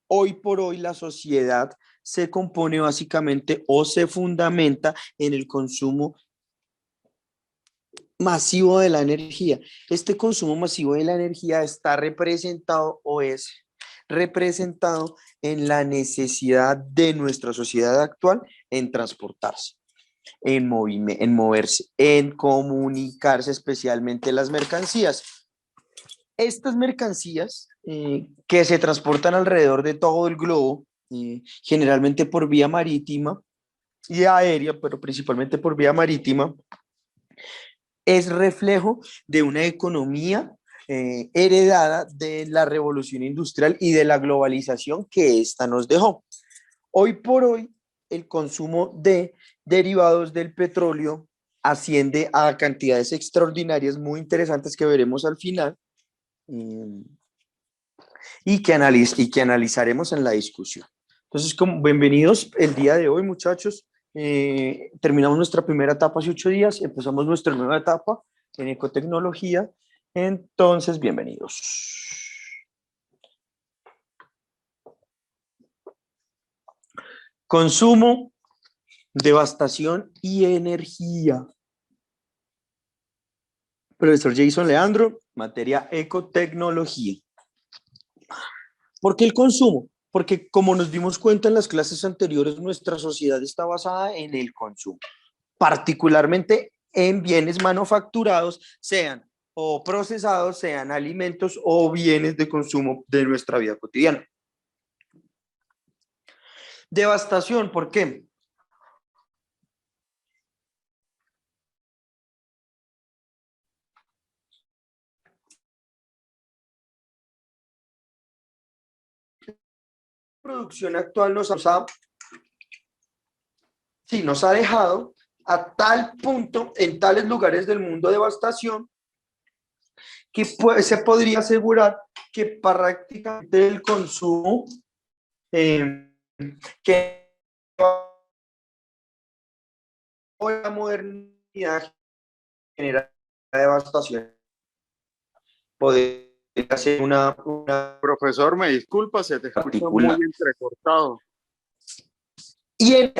hoy por hoy la sociedad se compone básicamente o se fundamenta en el consumo masivo de la energía. Este consumo masivo de la energía está representado o es representado en la necesidad de nuestra sociedad actual en transportarse, en moverse, en comunicarse, especialmente las mercancías. Estas mercancías que se transportan alrededor de todo el globo, generalmente por vía marítima y aérea, pero principalmente por vía marítima, es reflejo de una economía heredada de la revolución industrial y de la globalización que ésta nos dejó. Hoy por hoy, el consumo de derivados del petróleo asciende a cantidades extraordinarias, muy interesantes que veremos al final y que analizaremos en la discusión. Entonces, bienvenidos el día de hoy, muchachos. Terminamos nuestra primera etapa hace 8 días, empezamos nuestra nueva etapa en ecotecnología. Entonces, bienvenidos. Consumo, devastación y energía. Profesor Jason Leandro, materia ecotecnología. ¿Por qué el consumo? Porque como nos dimos cuenta en las clases anteriores, nuestra sociedad está basada en el consumo, particularmente en bienes manufacturados, sean o procesados, sean alimentos o bienes de consumo de nuestra vida cotidiana. Devastación, ¿por qué? La producción actual nos ha dejado a tal punto en tales lugares del mundo devastación que se podría asegurar que prácticamente el consumo que hoy la modernidad genera devastación. Podría ser una Profesor, me disculpa, se te escucha muy entrecortado. Y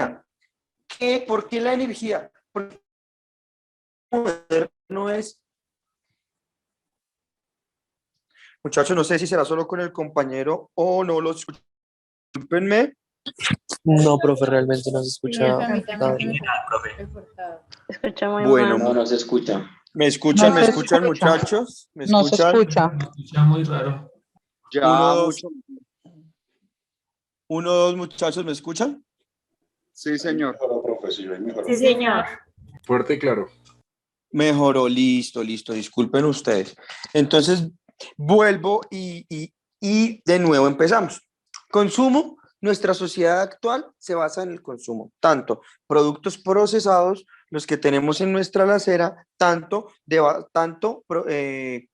¿por qué la energía? Porque no es. Muchachos, no sé si será solo con el compañero o no lo escucho. Discúlpenme. No, profe, realmente no se escucha nada. Escucha muy Bueno, mal. No se escucha. ¿me escuchan? No ¿Me se escuchan, escucha. muchachos? ¿Me No se escuchan? escucha. Se escucha muy raro. Ya, Uno, dos. mucho. 1, 2, muchachos, ¿me escuchan? Sí, señor. Sí, señor. Fuerte y claro. Mejoró, listo, disculpen ustedes. Entonces, vuelvo y de nuevo empezamos. Consumo, nuestra sociedad actual se basa en el consumo, tanto productos procesados, los que tenemos en nuestra alacera, tanto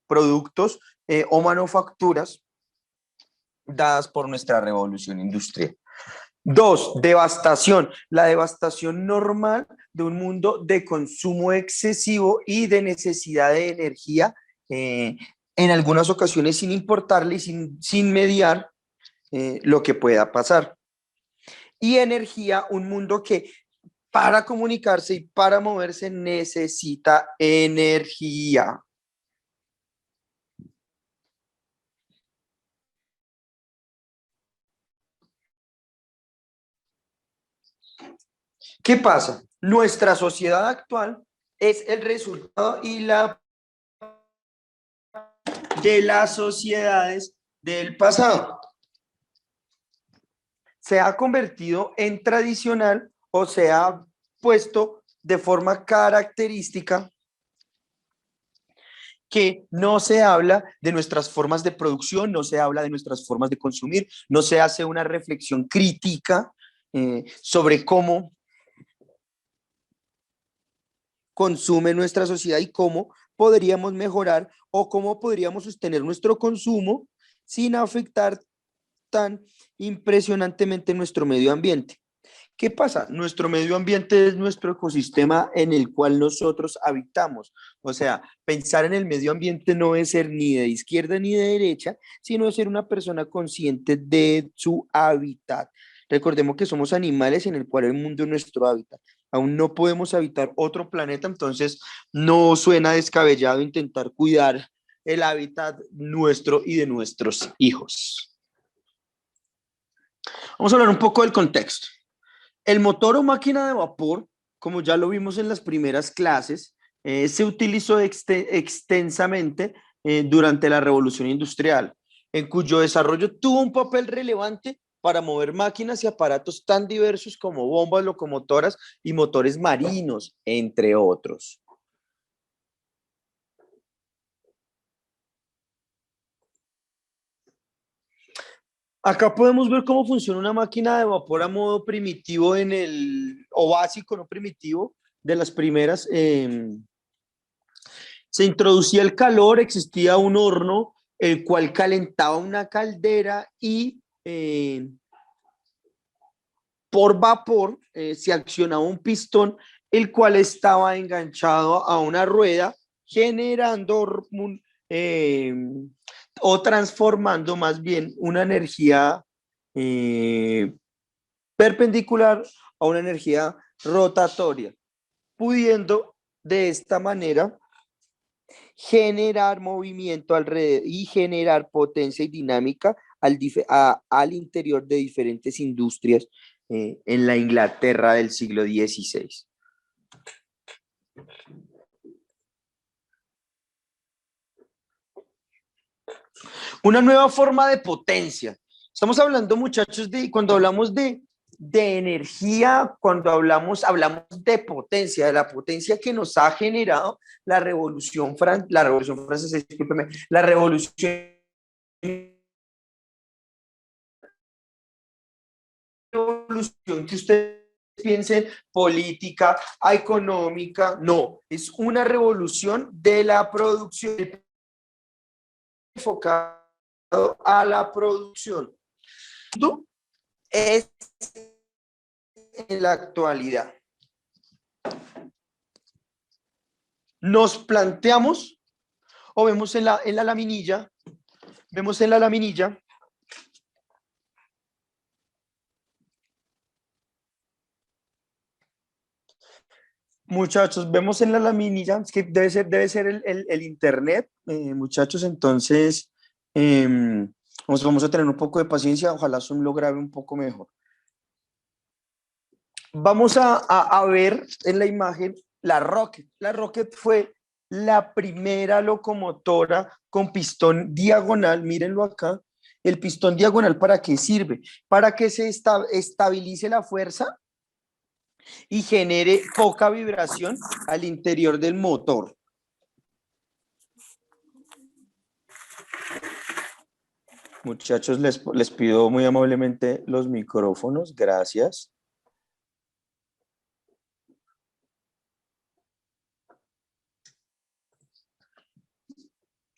productos o manufacturas dadas por nuestra revolución industrial. 2, devastación. La devastación normal de un mundo de consumo excesivo y de necesidad de energía, en algunas ocasiones sin importarle y sin mediar lo que pueda pasar. Y energía, un mundo que para comunicarse y para moverse necesita energía. ¿Qué pasa? Nuestra sociedad actual es el resultado de las sociedades del pasado. Se ha convertido en tradicional o se ha puesto de forma característica que no se habla de nuestras formas de producción, no se habla de nuestras formas de consumir, no se hace una reflexión crítica sobre cómo consume nuestra sociedad y cómo podríamos mejorar o cómo podríamos sostener nuestro consumo sin afectar tan impresionantemente nuestro medio ambiente. ¿Qué pasa? Nuestro medio ambiente es nuestro ecosistema en el cual nosotros habitamos. O sea, pensar en el medio ambiente no es ser ni de izquierda ni de derecha, sino es ser una persona consciente de su hábitat. Recordemos que somos animales en el cual el mundo es nuestro hábitat. Aún no podemos habitar otro planeta, entonces no suena descabellado intentar cuidar el hábitat nuestro y de nuestros hijos. Vamos a hablar un poco del contexto. El motor o máquina de vapor, como ya lo vimos en las primeras clases, se utilizó extensamente durante la Revolución Industrial, en cuyo desarrollo tuvo un papel relevante para mover máquinas y aparatos tan diversos como bombas, locomotoras y motores marinos, entre otros. Acá podemos ver cómo funciona una máquina de vapor a modo primitivo o básico, no primitivo, de las primeras. Se introducía el calor, existía un horno, el cual calentaba una caldera y por vapor se accionaba un pistón, el cual estaba enganchado a una rueda, generando eh, o transformando más bien una energía eh, perpendicular a una energía rotatoria, pudiendo de esta manera generar movimiento alrededor y generar potencia y dinámica al interior de diferentes industrias en la Inglaterra del siglo XVI. Una nueva forma de potencia. Estamos hablando, muchachos, cuando hablamos de energía, cuando hablamos de potencia, de la potencia que nos ha generado la Revolución Francesa, discúlpeme, la Revolución que ustedes piensen política, económica, no, es una revolución de la producción enfocado a la producción. Es en la actualidad. Nos planteamos o vemos en la laminilla, muchachos, vemos en la laminilla, es que debe ser el internet, muchachos, entonces vamos a tener un poco de paciencia, ojalá Zoom lo grabe un poco mejor. Vamos a ver en la imagen la Rocket. La Rocket fue la primera locomotora con pistón diagonal, mírenlo acá. El pistón diagonal, ¿para qué sirve? Para que se estabilice la fuerza y genere poca vibración al interior del motor. Muchachos, les pido muy amablemente los micrófonos, gracias.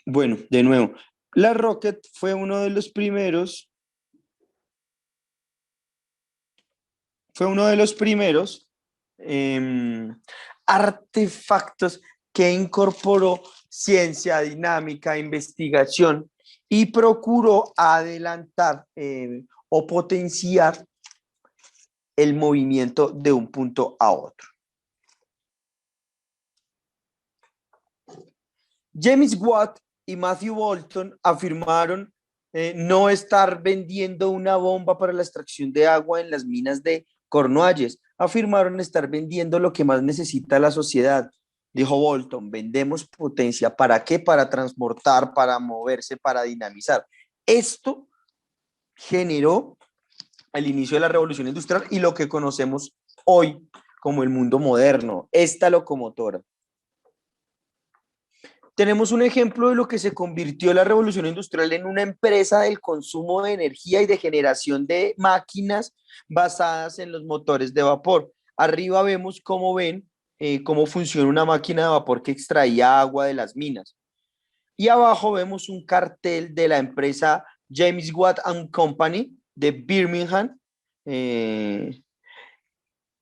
Bueno, de nuevo, la Rocket fue uno de los primeros artefactos que incorporó ciencia, dinámica, investigación y procuró adelantar o potenciar el movimiento de un punto a otro. James Watt y Matthew Boulton afirmaron no estar vendiendo una bomba para la extracción de agua en las minas de Cornualles. Afirmaron estar vendiendo lo que más necesita la sociedad. Dijo Boulton, vendemos potencia. ¿Para qué? Para transportar, para moverse, para dinamizar. Esto generó el inicio de la revolución industrial y lo que conocemos hoy como el mundo moderno, esta locomotora. Tenemos un ejemplo de lo que se convirtió la revolución industrial en una empresa del consumo de energía y de generación de máquinas basadas en los motores de vapor. Arriba vemos cómo funciona una máquina de vapor que extraía agua de las minas. Y abajo vemos un cartel de la empresa James Watt and Company de Birmingham,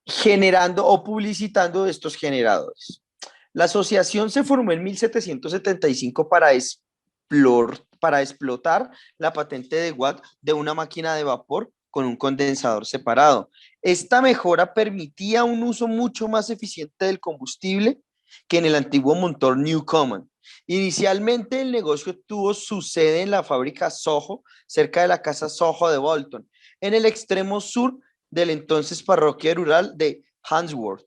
generando o publicitando estos generadores. La asociación se formó en 1775 para explotar la patente de Watt de una máquina de vapor con un condensador separado. Esta mejora permitía un uso mucho más eficiente del combustible que en el antiguo motor Newcomen. Inicialmente el negocio tuvo su sede en la fábrica Soho, cerca de la casa Soho de Bolton, en el extremo sur del entonces parroquia rural de Handsworth.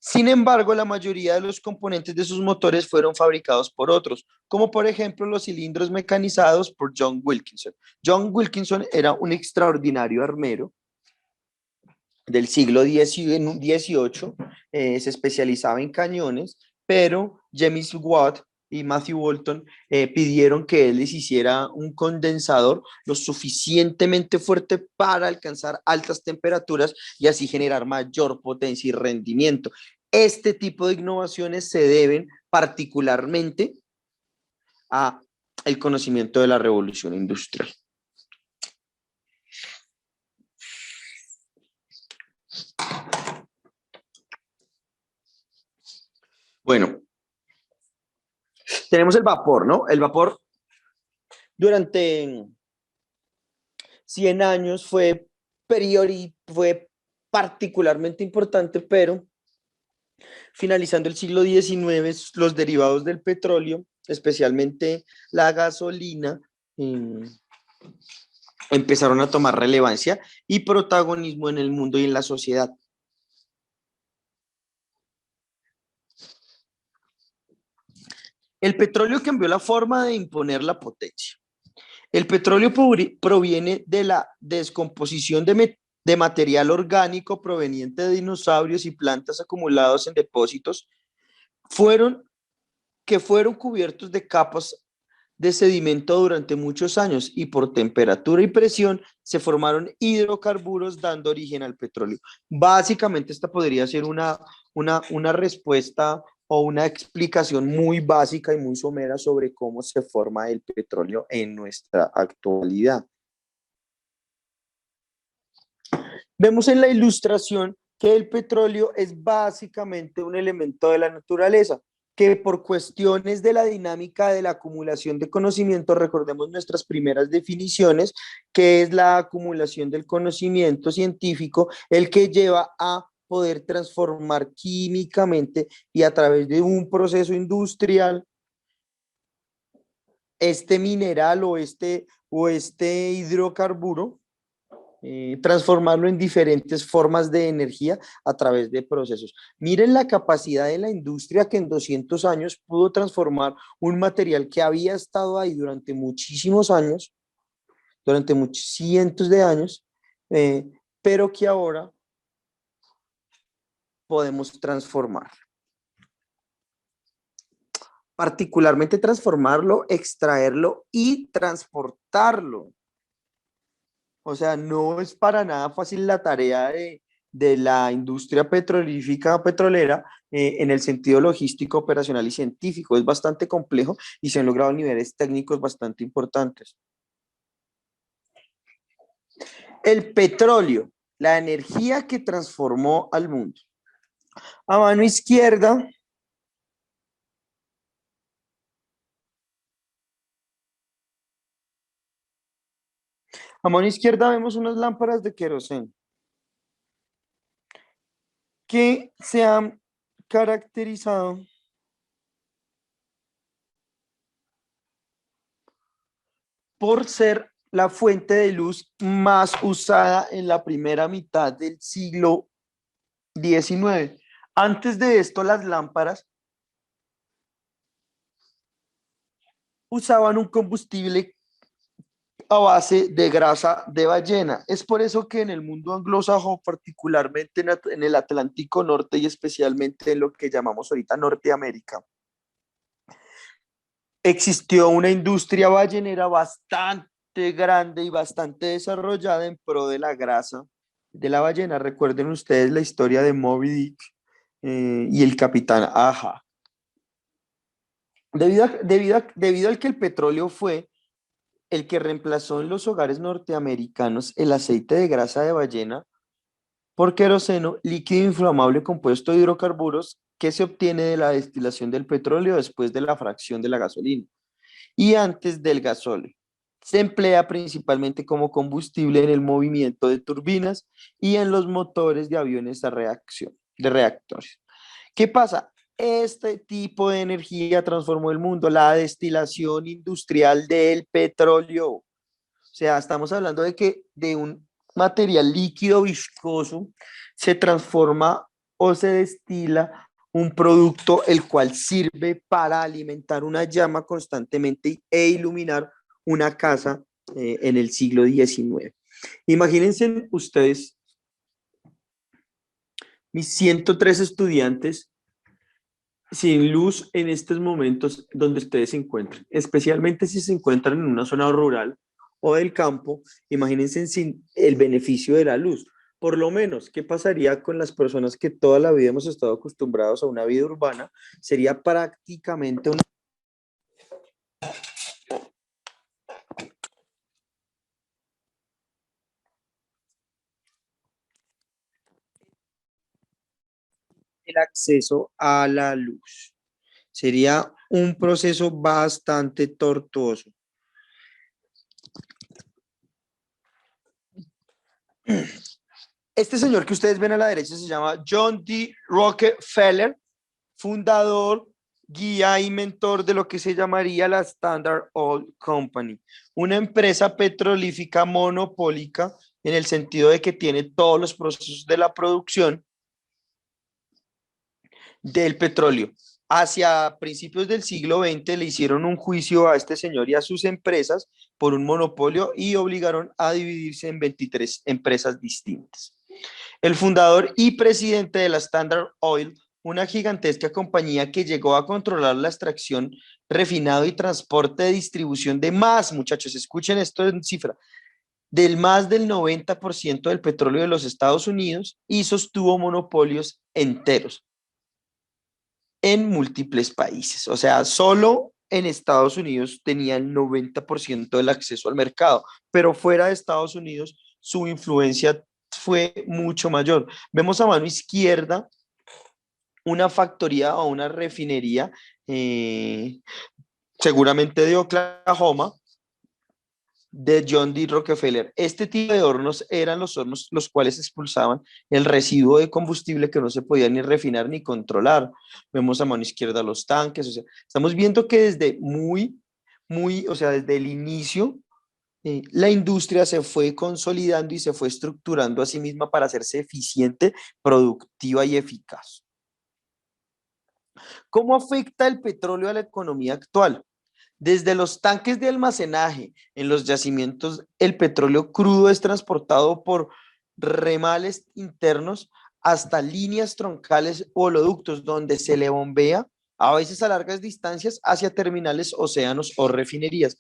Sin embargo, la mayoría de los componentes de sus motores fueron fabricados por otros, como por ejemplo los cilindros mecanizados por John Wilkinson. John Wilkinson era un extraordinario armero del siglo XVIII, se especializaba en cañones, pero James Watt y Matthew Boulton pidieron que él les hiciera un condensador lo suficientemente fuerte para alcanzar altas temperaturas y así generar mayor potencia y rendimiento. Este tipo de innovaciones se deben particularmente a el conocimiento de la revolución industrial. Bueno, tenemos el vapor, ¿no? El vapor durante 100 años fue particularmente importante, pero finalizando el siglo XIX, los derivados del petróleo, especialmente la gasolina, empezaron a tomar relevancia y protagonismo en el mundo y en la sociedad. El petróleo cambió la forma de imponer la potencia. El petróleo proviene de la descomposición de material orgánico proveniente de dinosaurios y plantas acumulados en depósitos que fueron cubiertos de capas de sedimento durante muchos años y por temperatura y presión se formaron hidrocarburos dando origen al petróleo. Básicamente esta podría ser una respuesta o una explicación muy básica y muy somera sobre cómo se forma el petróleo en nuestra actualidad. Vemos en la ilustración que el petróleo es básicamente un elemento de la naturaleza, que por cuestiones de la dinámica de la acumulación de conocimiento, recordemos nuestras primeras definiciones, que es la acumulación del conocimiento científico, el que lleva a poder transformar químicamente y a través de un proceso industrial este mineral o este hidrocarburo, transformarlo en diferentes formas de energía a través de procesos. Miren la capacidad de la industria que en 200 años pudo transformar un material que había estado ahí durante muchísimos años, durante muchos cientos de años, pero que ahora podemos transformar. Particularmente transformarlo, extraerlo y transportarlo. O sea, no es para nada fácil la tarea de la industria petrolífica petrolera en el sentido logístico, operacional y científico. Es bastante complejo y se han logrado niveles técnicos bastante importantes. El petróleo, la energía que transformó al mundo. A mano izquierda vemos unas lámparas de queroseno que se han caracterizado por ser la fuente de luz más usada en la primera mitad del siglo XIX. Antes de esto, las lámparas usaban un combustible a base de grasa de ballena. Es por eso que en el mundo anglosajón, particularmente en el Atlántico Norte y especialmente en lo que llamamos ahorita Norteamérica, existió una industria ballenera bastante grande y bastante desarrollada en pro de la grasa de la ballena. Recuerden ustedes la historia de Moby Dick y el capitán Aja. Debido al que el petróleo fue el que reemplazó en los hogares norteamericanos el aceite de grasa de ballena por queroseno, líquido inflamable compuesto de hidrocarburos que se obtiene de la destilación del petróleo después de la fracción de la gasolina y antes del gasóleo. Se emplea principalmente como combustible en el movimiento de turbinas y en los motores de aviones a reacción, de reactores. ¿Qué pasa? Este tipo de energía transformó el mundo, la destilación industrial del petróleo. O sea, estamos hablando de que de un material líquido viscoso se transforma o se destila un producto el cual sirve para alimentar una llama constantemente e iluminar una casa en el siglo XIX. Imagínense ustedes, mis 103 estudiantes sin luz en estos momentos donde ustedes se encuentran, especialmente si se encuentran en una zona rural o del campo, imagínense sin el beneficio de la luz. Por lo menos, ¿qué pasaría con las personas que toda la vida hemos estado acostumbrados a una vida urbana? Sería prácticamente una el acceso a la luz. Sería un proceso bastante tortuoso. Este señor que ustedes ven a la derecha se llama John D. Rockefeller, fundador, guía y mentor de lo que se llamaría la Standard Oil Company, una empresa petrolífica monopólica en el sentido de que tiene todos los procesos de la producción del petróleo. Hacia principios del siglo XX le hicieron un juicio a este señor y a sus empresas por un monopolio y obligaron a dividirse en 23 empresas distintas. El fundador y presidente de la Standard Oil, una gigantesca compañía que llegó a controlar la extracción, refinado y transporte de distribución de más, muchachos, escuchen esto en cifra, del más del 90% del petróleo de los Estados Unidos y sostuvo monopolios enteros en múltiples países. O sea, solo en Estados Unidos tenía el 90% del acceso al mercado, pero fuera de Estados Unidos su influencia fue mucho mayor. Vemos a mano izquierda una factoría o una refinería, seguramente de Oklahoma, de John D. Rockefeller. Este tipo de hornos eran los hornos los cuales expulsaban el residuo de combustible que no se podía ni refinar ni controlar. Vemos a mano izquierda los tanques, o sea, estamos viendo que desde o sea, desde el inicio, la industria se fue consolidando y se fue estructurando a sí misma para hacerse eficiente, productiva y eficaz. ¿Cómo afecta el petróleo a la economía actual? Desde los tanques de almacenaje en los yacimientos, el petróleo crudo es transportado por remales internos hasta líneas troncales o oleoductos donde se le bombea, a veces a largas distancias, hacia terminales, océanos o refinerías.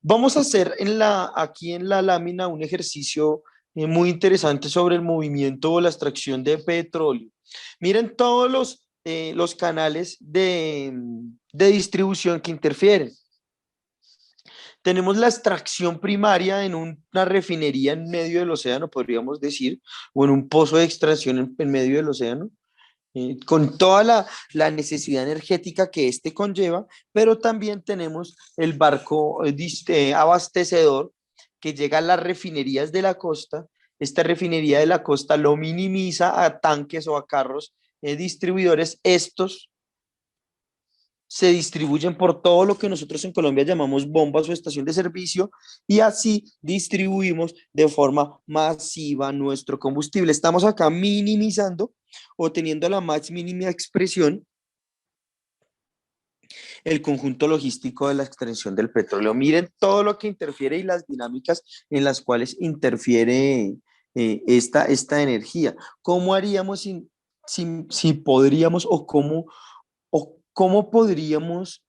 Vamos a hacer aquí en la lámina un ejercicio muy interesante sobre el movimiento o la extracción de petróleo. Miren todos los canales de distribución que interfieren. Tenemos la extracción primaria en una refinería en medio del océano, podríamos decir, o en un pozo de extracción en medio del océano, con toda la necesidad energética que este conlleva, pero también tenemos el barco abastecedor que llega a las refinerías de la costa. Esta refinería de la costa lo minimiza a tanques o a carros distribuidores. Estos se distribuyen por todo lo que nosotros en Colombia llamamos bombas o estación de servicio y así distribuimos de forma masiva nuestro combustible. Estamos acá minimizando o teniendo la más mínima expresión el conjunto logístico de la extracción del petróleo. Miren todo lo que interfiere y las dinámicas en las cuales interfiere esta energía. ¿Cómo haríamos si podríamos o cómo podríamos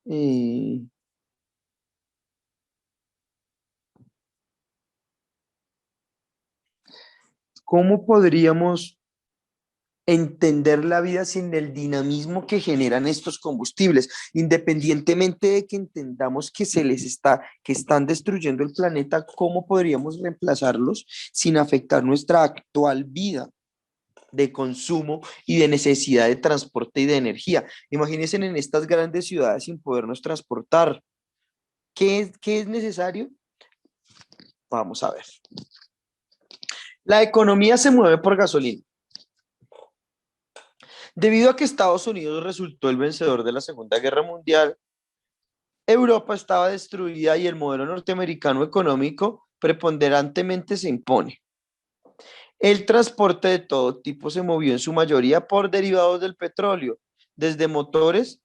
entender la vida sin el dinamismo que generan estos combustibles, independientemente de que entendamos que que están destruyendo el planeta? ¿Cómo podríamos reemplazarlos sin afectar nuestra actual vida? de consumo y de necesidad de transporte y de energía. Imagínense en estas grandes ciudades sin podernos transportar. ¿Qué es necesario? Vamos a ver. La economía se mueve por gasolina. Debido a que Estados Unidos resultó el vencedor de la Segunda Guerra Mundial, Europa estaba destruida y el modelo norteamericano económico preponderantemente se impone. El transporte de todo tipo se movió en su mayoría por derivados del petróleo, desde motores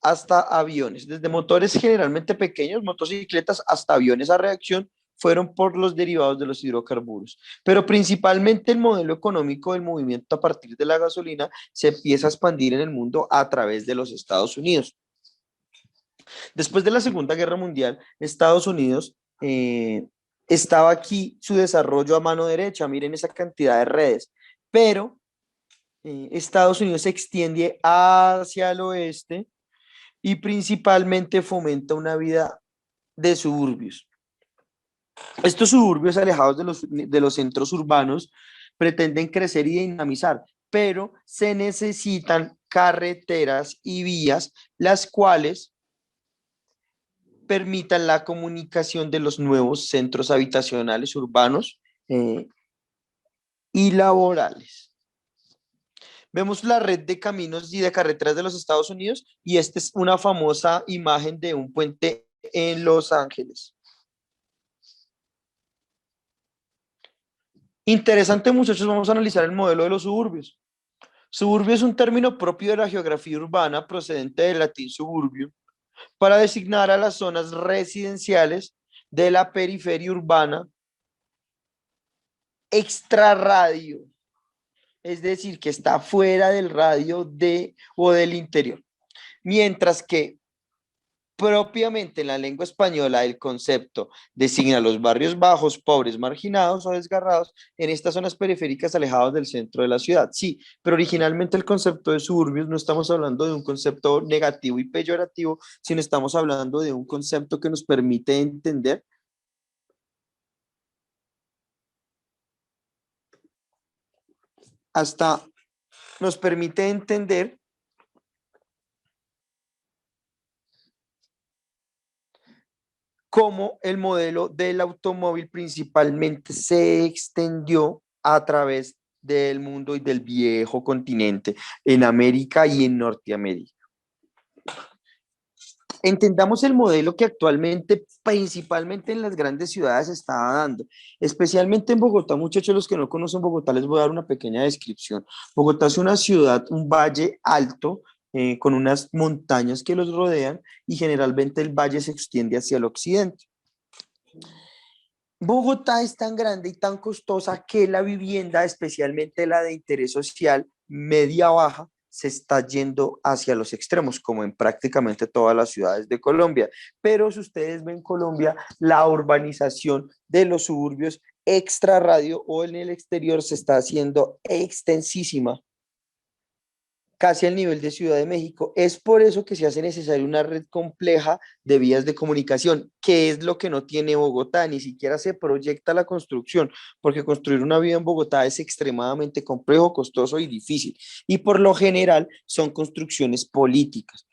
hasta aviones, desde motores generalmente pequeños, motocicletas, hasta aviones a reacción, fueron por los derivados de los hidrocarburos. Pero principalmente el modelo económico del movimiento a partir de la gasolina se empieza a expandir en el mundo a través de los Estados Unidos. Después de la Segunda Guerra Mundial, Estados Unidos estaba aquí su desarrollo a mano derecha, miren esa cantidad de redes, pero Estados Unidos se extiende hacia el oeste y principalmente fomenta una vida de suburbios. Estos suburbios alejados de los centros urbanos pretenden crecer y dinamizar, pero se necesitan carreteras y vías, las cuales permitan la comunicación de los nuevos centros habitacionales urbanos y laborales. Vemos la red de caminos y de carreteras de los Estados Unidos y esta es una famosa imagen de un puente en Los Ángeles. Interesante, muchachos, vamos a analizar el modelo de los suburbios. Suburbio es un término propio de la geografía urbana procedente del latín suburbio para designar a las zonas residenciales de la periferia urbana extrarradio, es decir, que está fuera del radio o del interior. Mientras que propiamente en la lengua española el concepto designa los barrios bajos, pobres, marginados o desgarrados en estas zonas periféricas alejados del centro de la ciudad. Sí, pero originalmente el concepto de suburbios no estamos hablando de un concepto negativo y peyorativo, sino estamos hablando de un concepto que nos permite entender cómo el modelo del automóvil principalmente se extendió a través del mundo y del viejo continente, en América y en Norteamérica. Entendamos el modelo que actualmente, principalmente en las grandes ciudades, está dando, especialmente en Bogotá. Muchachos, los que no conocen Bogotá, les voy a dar una pequeña descripción. Bogotá es una ciudad, un valle alto, con unas montañas que los rodean y generalmente el valle se extiende hacia el occidente. Bogotá es tan grande y tan costosa que la vivienda, especialmente la de interés social media-baja, se está yendo hacia los extremos, como en prácticamente todas las ciudades de Colombia. Pero si ustedes ven Colombia, la urbanización de los suburbios extrarradio o en el exterior se está haciendo extensísima, casi al nivel de Ciudad de México. Es por eso que se hace necesaria una red compleja de vías de comunicación, que es lo que no tiene Bogotá, ni siquiera se proyecta la construcción, porque construir una vía en Bogotá es extremadamente complejo, costoso y difícil, y por lo general son construcciones políticas.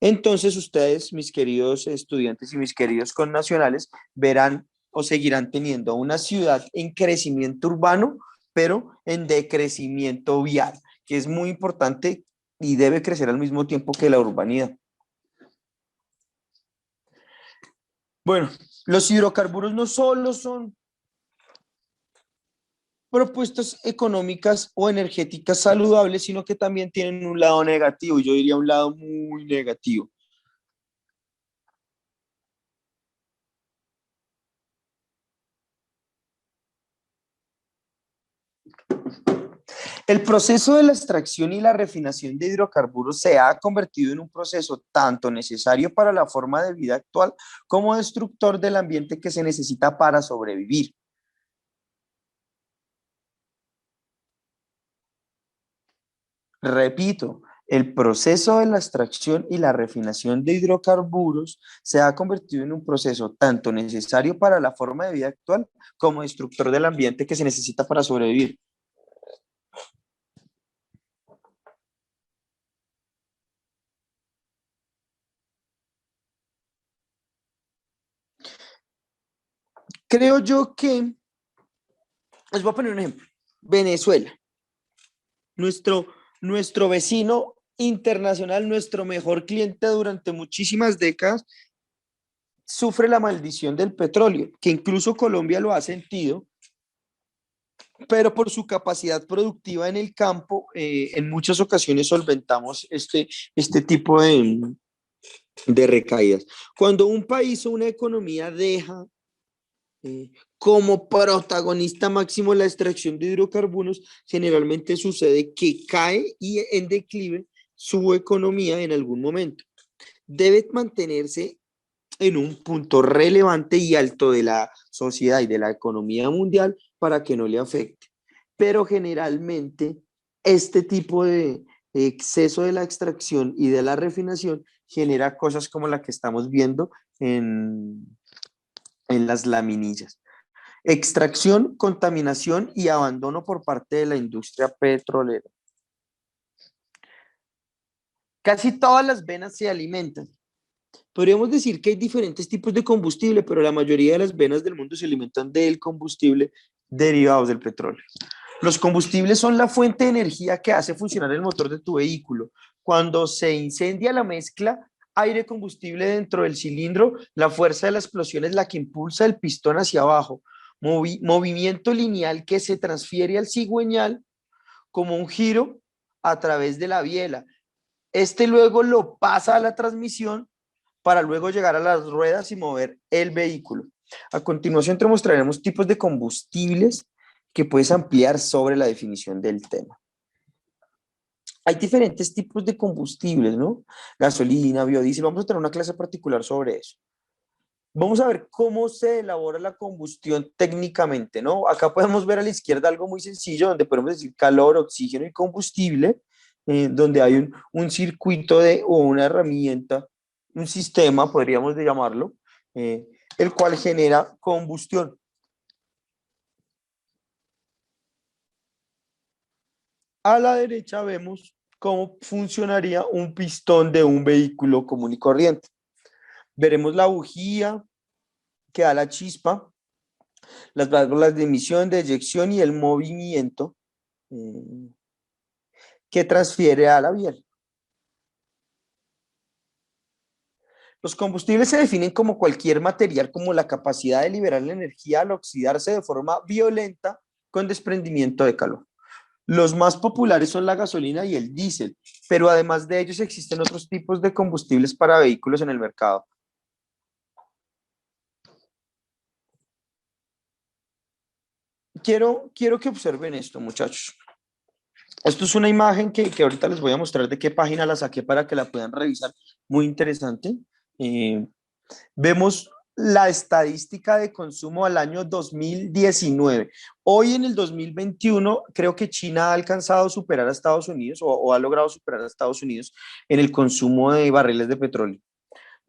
Entonces ustedes, mis queridos estudiantes y mis queridos connacionales, verán o seguirán teniendo una ciudad en crecimiento urbano, pero en decrecimiento vial, que es muy importante y debe crecer al mismo tiempo que la urbanidad. Bueno, los hidrocarburos no solo son propuestas económicas o energéticas saludables, sino que también tienen un lado negativo, y yo diría un lado muy negativo. El proceso de la extracción y la refinación de hidrocarburos se ha convertido en un proceso tanto necesario para la forma de vida actual como destructor del ambiente que se necesita para sobrevivir. Repito, el proceso de la extracción y la refinación de hidrocarburos se ha convertido en un proceso tanto necesario para la forma de vida actual como destructor del ambiente que se necesita para sobrevivir. Creo yo que, les voy a poner un ejemplo. Venezuela, nuestro vecino internacional, nuestro mejor cliente durante muchísimas décadas, sufre la maldición del petróleo, que incluso Colombia lo ha sentido, pero por su capacidad productiva en el campo, en muchas ocasiones solventamos este tipo de recaídas. Cuando un país o una economía deja como protagonista máximo la extracción de hidrocarburos, generalmente sucede que cae y en declive su economía en algún momento. Debe mantenerse en un punto relevante y alto de la sociedad y de la economía mundial para que no le afecte. Pero generalmente este tipo de exceso de la extracción y de la refinación genera cosas como la que estamos viendo en las laminillas. Extracción, contaminación y abandono por parte de la industria petrolera. Casi todas las venas se alimentan. Podríamos decir que hay diferentes tipos de combustible, pero la mayoría de las venas del mundo se alimentan del combustible derivados del petróleo. Los combustibles son la fuente de energía que hace funcionar el motor de tu vehículo. Cuando se incendia la mezcla aire-combustible dentro del cilindro, la fuerza de la explosión es la que impulsa el pistón hacia abajo. Movimiento lineal que se transfiere al cigüeñal como un giro a través de la biela. Este luego lo pasa a la transmisión para luego llegar a las ruedas y mover el vehículo. A continuación te mostraremos tipos de combustibles que puedes ampliar sobre la definición del tema. Hay diferentes tipos de combustibles, ¿no? Gasolina, biodiesel, vamos a tener una clase particular sobre eso. Vamos a ver cómo se elabora la combustión técnicamente, ¿no? Acá podemos ver a la izquierda algo muy sencillo, donde podemos decir calor, oxígeno y combustible, donde hay un circuito o una herramienta, un sistema, podríamos llamarlo, el cual genera combustión. A la derecha vemos cómo funcionaría un pistón de un vehículo común y corriente. Veremos la bujía que da la chispa, las válvulas de emisión, de eyección y el movimiento que transfiere a la biela. Los combustibles se definen como cualquier material como la capacidad de liberar la energía al oxidarse de forma violenta con desprendimiento de calor. Los más populares son la gasolina y el diésel, pero además de ellos existen otros tipos de combustibles para vehículos en el mercado. Quiero que observen esto, muchachos. Esto es una imagen que ahorita les voy a mostrar de qué página la saqué para que la puedan revisar. Muy interesante. Vemos la estadística de consumo al año 2019. Hoy en el 2021 creo que China ha alcanzado a superar a Estados Unidos o ha logrado superar a Estados Unidos en el consumo de barriles de petróleo.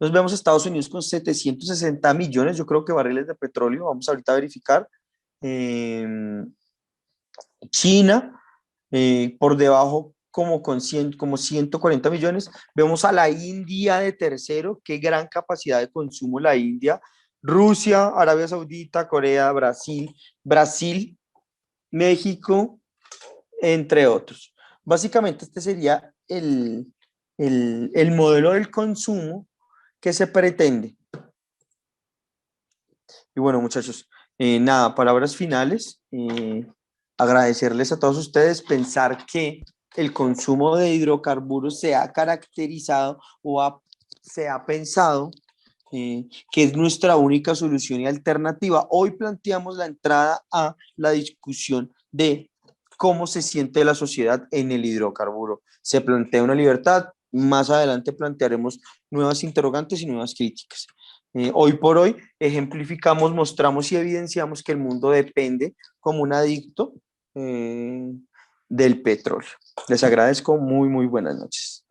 Nos vemos a Estados Unidos con 760 millones, yo creo que barriles de petróleo, vamos ahorita a verificar. China por debajo como 140 millones. Vemos a la India de tercero, qué gran capacidad de consumo la India. Rusia, Arabia Saudita, Corea, Brasil, México, entre otros. Básicamente este sería el modelo del consumo que se pretende. Y bueno, muchachos, nada, palabras finales. Agradecerles a todos ustedes, pensar que el consumo de hidrocarburos se ha caracterizado se ha pensado que es nuestra única solución y alternativa. Hoy planteamos la entrada a la discusión de cómo se siente la sociedad en el hidrocarburo. Se plantea una libertad, más adelante plantearemos nuevas interrogantes y nuevas críticas. Hoy por hoy ejemplificamos, mostramos y evidenciamos que el mundo depende como un adicto del petróleo. Les agradezco, muy buenas noches.